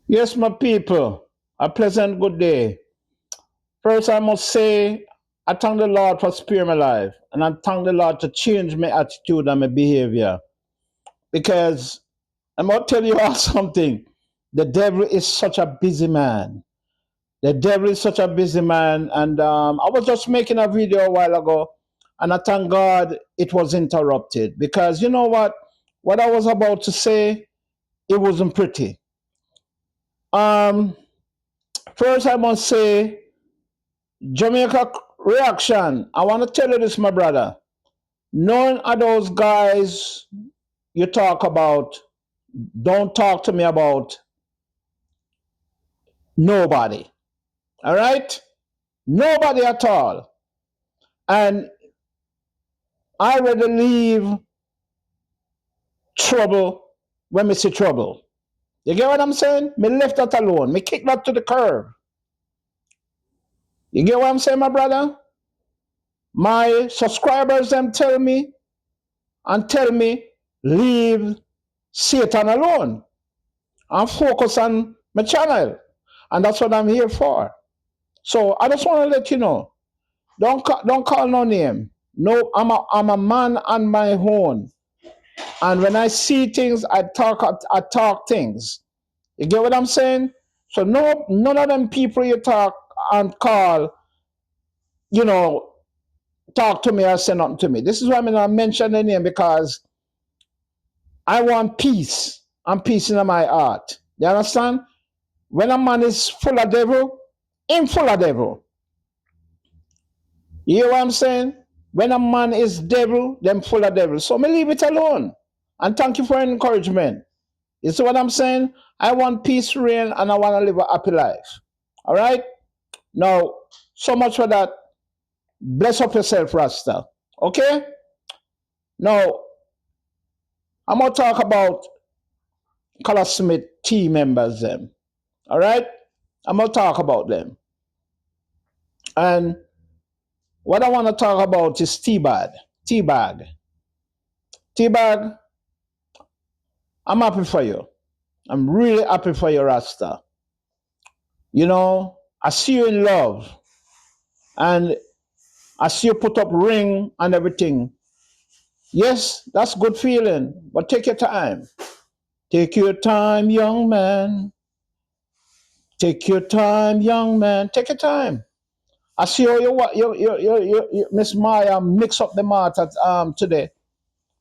Yes, my people, a pleasant good day. First, I must say, I thank the Lord for sparing my life, and I thank the Lord to change my attitude and my behavior. Because I'm going to tell you all something. The devil is such a busy man. The devil is such a busy man. And I was just making a video a while ago, and I thank God it was interrupted. Because you know what? What I was about to say, it wasn't pretty. Um, First, I must say, Jamaica reaction. I want to tell you this, my brother. None of those guys you talk about don't talk to me about nobody. All right? Nobody at all. And I rather leave trouble when me see trouble. You get what I'm saying? Me left that alone. Me kick that to the curb. You get what I'm saying, my brother? My subscribers them tell me leave Satan alone and focus on my channel. And that's what I'm here for. So I just want to let you know, don't call no name. No, I'm a man on my own. And when I see things, I talk things. You get what I'm saying? So no, none of them people you talk and call, you know, talk to me or say nothing to me. This is why I'm not mention the name, because I want peace and peace in my heart. You understand? When a man is full of devil, him full of devil. You hear what I'm saying? When a man is devil, then full of devil. So me leave it alone. And thank you for encouragement. You see what I'm saying? I want peace reign and I want to live a happy life. All right? Now, so much for that. Bless up yourself, Rasta. Okay? Now, I'm gonna talk about Color Smith team members them. All right? I'm gonna talk about them. And what I want to talk about is T-Bag. T-Bag. T-Bag, I'm happy for you. I'm really happy for you, Rasta. You know, I see you in love, and I see you put up ring and everything. Yes, that's good feeling, but take your time. Take your time, young man. Take your time, young man. Take your time. I see how you Miss Maya mix up the matter today.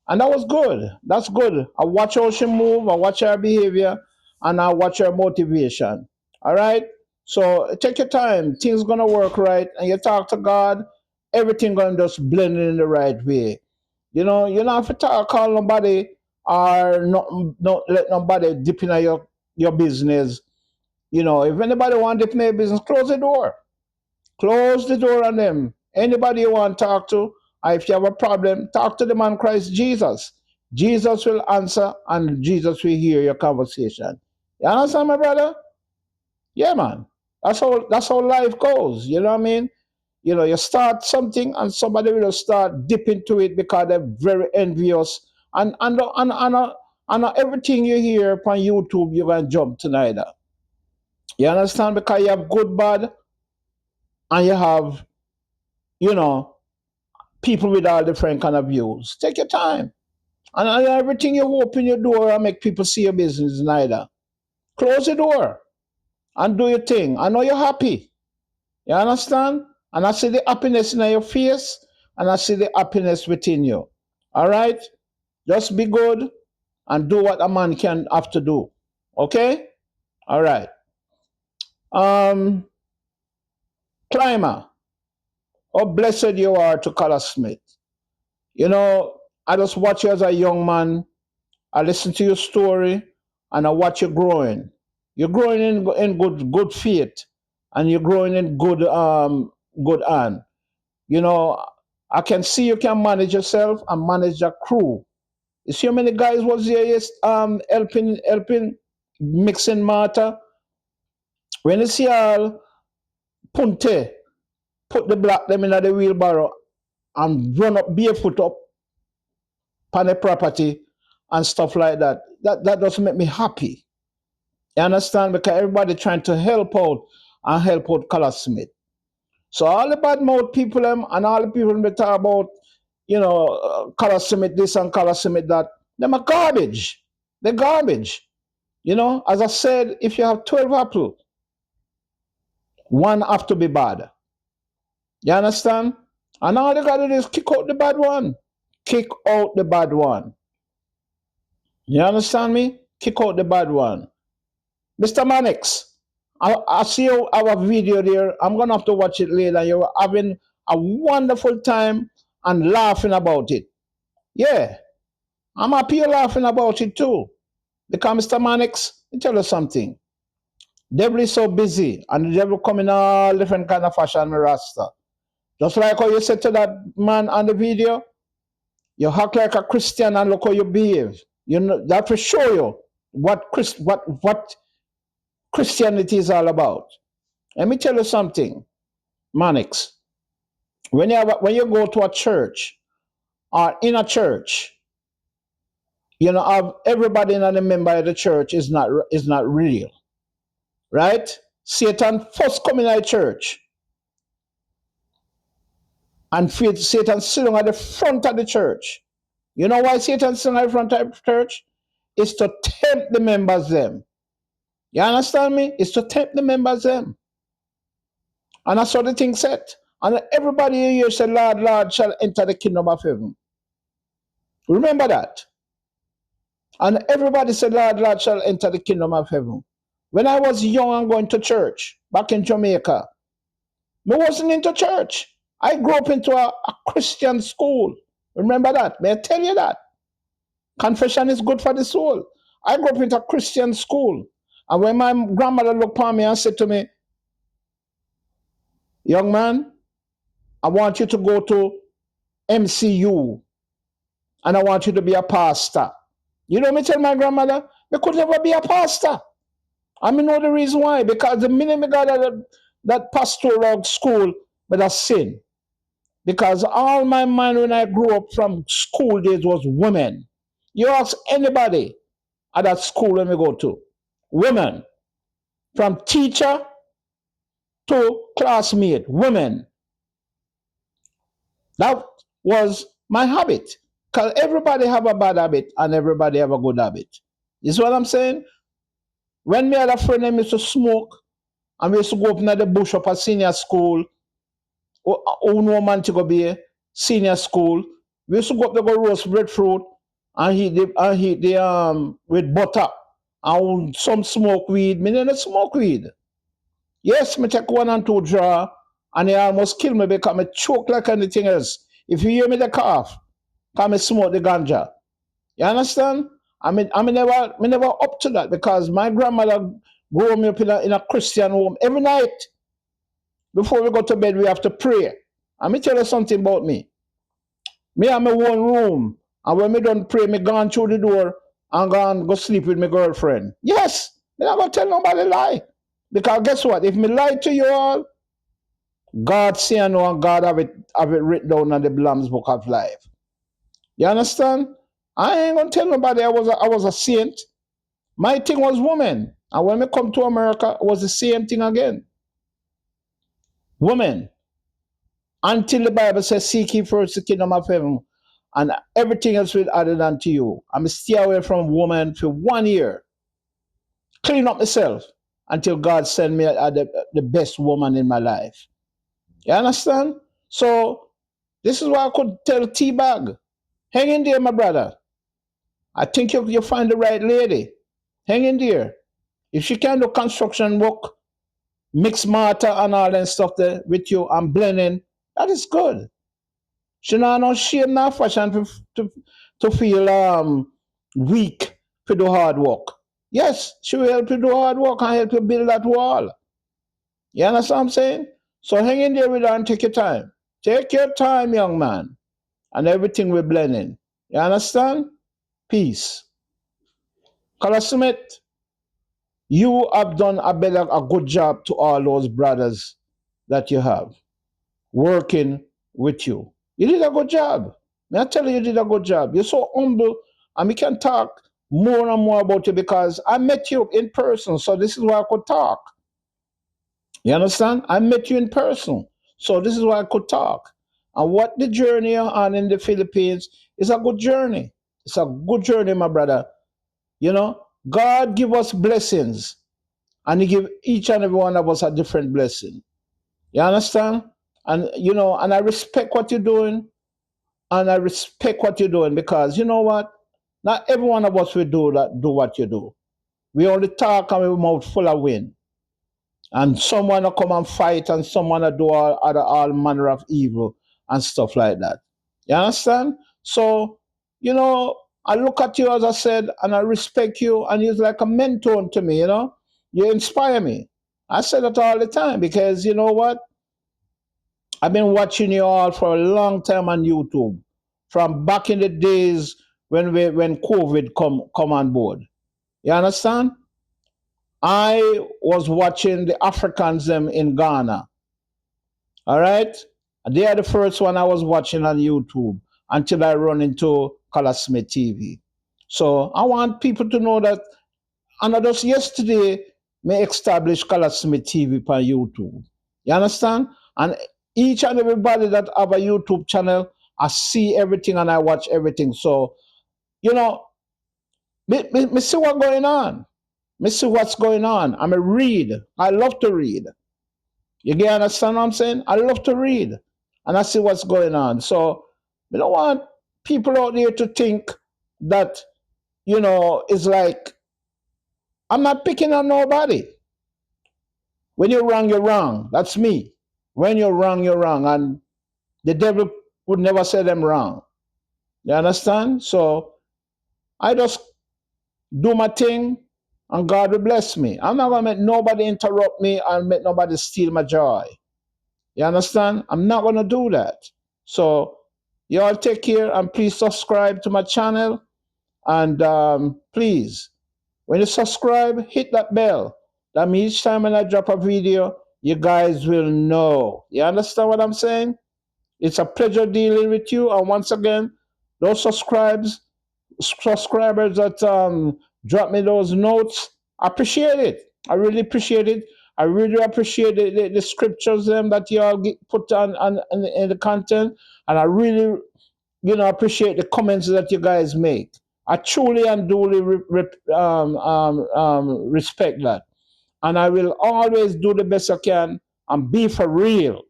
And that was good. That's good. I watch how she move, I watch her behavior, and I watch her motivation. All right? So take your time. Things gonna work right, and you talk to God, everything gonna just blend in the right way. You know, you don't have to talk, call nobody or not let nobody dip in your business. You know, if anybody want dip in your business, close the door. Close the door on them. Anybody you want to talk to, or if you have a problem, talk to the man Christ Jesus. Jesus will answer and Jesus will hear your conversation. You understand, my brother? Yeah, man. That's how life goes. You know what I mean? You know, you start something and somebody will start dip into it because they're very envious. And everything you hear on YouTube, you're gonna jump tonight. You understand? Because you have good, bad, and you have, you know, people with all different kind of views. Take your time. And everything you open your door and make people see your business neither. Close the door and do your thing. I know you're happy. You understand? And I see the happiness in your face and I see the happiness within you. All right? Just be good and do what a man can have to do. Okay? All right. Um, Climber, how blessed you are to Color Smith. You know, I just watch you as a young man. I listen to your story and I watch you growing. You're growing in good faith and you're growing in good hand. You know, I can see you can manage yourself and manage a crew. You see how many guys was there helping mixing matter? When you see all punte, put the black them in the wheelbarrow and run up barefoot up on the property and stuff like that. That doesn't make me happy. You understand? Because everybody trying to help out and help out Color Smith. So all the bad mouth people them and all the people that talk about, Color Smith this and Color Smith that, them are garbage. They're garbage. As I said, if you have 12 apple, one have to be bad. You understand? And all you gotta do is kick out the bad one. Kick out the bad one. You understand me? Kick out the bad one. Mr. Mannix, I see you have a video there. I'm gonna have to watch it later. You're having a wonderful time and laughing about it. Yeah, I'm happy you're laughing about it too. Because Mr. Mannix, let me tell you something. Devil is so busy and the devil come in all different kind of fashion, my Rasta. Just like how you said to that man on the video, you act like a Christian and look how you behave. That will show you what Christianity is all about. Let me tell you something, Mannix. When you go to a church or in a church, everybody in the member of the church is not real, right? Satan first come in a church, and Satan sitting at the front of the church. You know why Satan sitting at the front of the church? It's to tempt the members them. You understand me? It's to tempt the members them. And that's what the thing said. And everybody here said, Lord, Lord, shall enter the kingdom of heaven. Remember that. And everybody said, Lord, Lord, shall enter the kingdom of heaven. When I was young and going to church back in Jamaica, I wasn't into church. I grew up into a Christian school. Remember that? May I tell you that? Confession is good for the soul. I grew up into a Christian school. And when my grandmother looked upon me and said to me, young man, I want you to go to MCU and I want you to be a pastor. You know me tell my grandmother, I could never be a pastor. I know the reason why. Because the minute I got out of that pastoral school, but that's sin. Because all my mind when I grew up from school days was women. You ask anybody at that school when we go to, women. From teacher to classmate, women. That was my habit. Because everybody have a bad habit and everybody have a good habit. You see what I'm saying? When me had a friend that used to smoke, and we used to go up in the bush up at senior school, or no man to go be senior school, we used to go up there go roast breadfruit and eat the with butter and some smoke weed. Me never smoke weed. Yes, me take one and two draw, and it almost kill me because me choke like anything else. If you hear me the cough, come smoke the ganja. You understand? I never up to that because my grandmother grew me up in a Christian home. Every night before we go to bed, we have to pray. And me tell you something about me. Me have my own room, and when me done pray, me gone through the door and go sleep with my girlfriend. Yes, me not gonna tell nobody lie. Because guess what? If me lie to you all, God see I know and God have it written down in the Lamb's Book of Life. You understand? I ain't gonna tell nobody I was a saint. My thing was woman. And when I come to America, it was the same thing again. Woman. Until the Bible says, seek ye first the kingdom of heaven, and everything else will be added unto you. I'm stay away from woman for 1 year. Clean up myself until God send me the best woman in my life. You understand? So this is why I could tell T-Bag, hang in there, my brother. I think you'll find the right lady. Hang in there. If she can do construction work, mix mortar and all that stuff there with you and blending, that is good. She not no shame, no fashion to feel weak to do hard work. Yes, she will help you do hard work and help you build that wall. You understand what I'm saying? So hang in there with her and take your time. Take your time, young man. And everything will blend in. You understand? Peace. Color Smith, you have done a good job to all those brothers that you have working with you. You did a good job. May I tell you, you did a good job. You're so humble and we can talk more and more about you because I met you in person. So this is why I could talk. You understand? I met you in person. So this is why I could talk. And what the journey you're on in the Philippines is a good journey. It's a good journey, my brother. You know, God give us blessings and He give each and every one of us a different blessing. You understand? And you know, and I respect what you're doing, and I respect what you're doing because you know what? Not every one of us will do what you do. We only talk and we mouth full of wind. And someone will come and fight and someone will do all manner of evil and stuff like that. You understand? So, you know, I look at you as I said, and I respect you, and you're like a mentor to me, you know? You inspire me. I say that all the time because you know what? I've been watching you all for a long time on YouTube. From back in the days when COVID come on board. You understand? I was watching the Africans them in Ghana. All right? They are the first one I was watching on YouTube until I run into Color Smith TV. So I want people to know that, and I just yesterday may establish Color Smith TV on YouTube. You understand? And each and everybody that have a YouTube channel, I see everything and I watch everything. So, you know, me see what's going on. Me see what's going on. I'm a read. I love to read. You get understand what I'm saying? I love to read and I see what's going on. So we don't want people out there to think that, you know, it's like I'm not picking on nobody. When you're wrong, you're wrong. That's me. When you're wrong, you're wrong. And the devil would never say them wrong. You understand? So I just do my thing and God will bless me. I'm not gonna make nobody interrupt me and make nobody steal my joy. You understand? I'm not going to do that. So, you all take care and please subscribe to my channel. And please, when you subscribe, hit that bell. That means each time when I drop a video, you guys will know. You understand what I'm saying? It's a pleasure dealing with you. And once again, those subscribers that drop me those notes. I appreciate it. I really appreciate it. I really appreciate the scriptures that y'all get put on in the content, and I really, you know, appreciate the comments that you guys make. I truly and duly respect that, and I will always do the best I can and be for real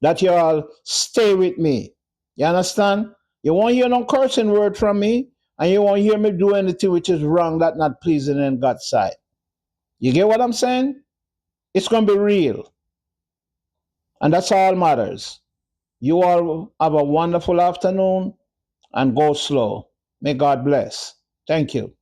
that y'all stay with me. You understand? You won't hear no cursing word from me, and you won't hear me do anything which is wrong that not pleasing in God's sight. You get what I'm saying? It's gonna be real, and that's all matters. You all have a wonderful afternoon and go slow. May God bless. Thank you.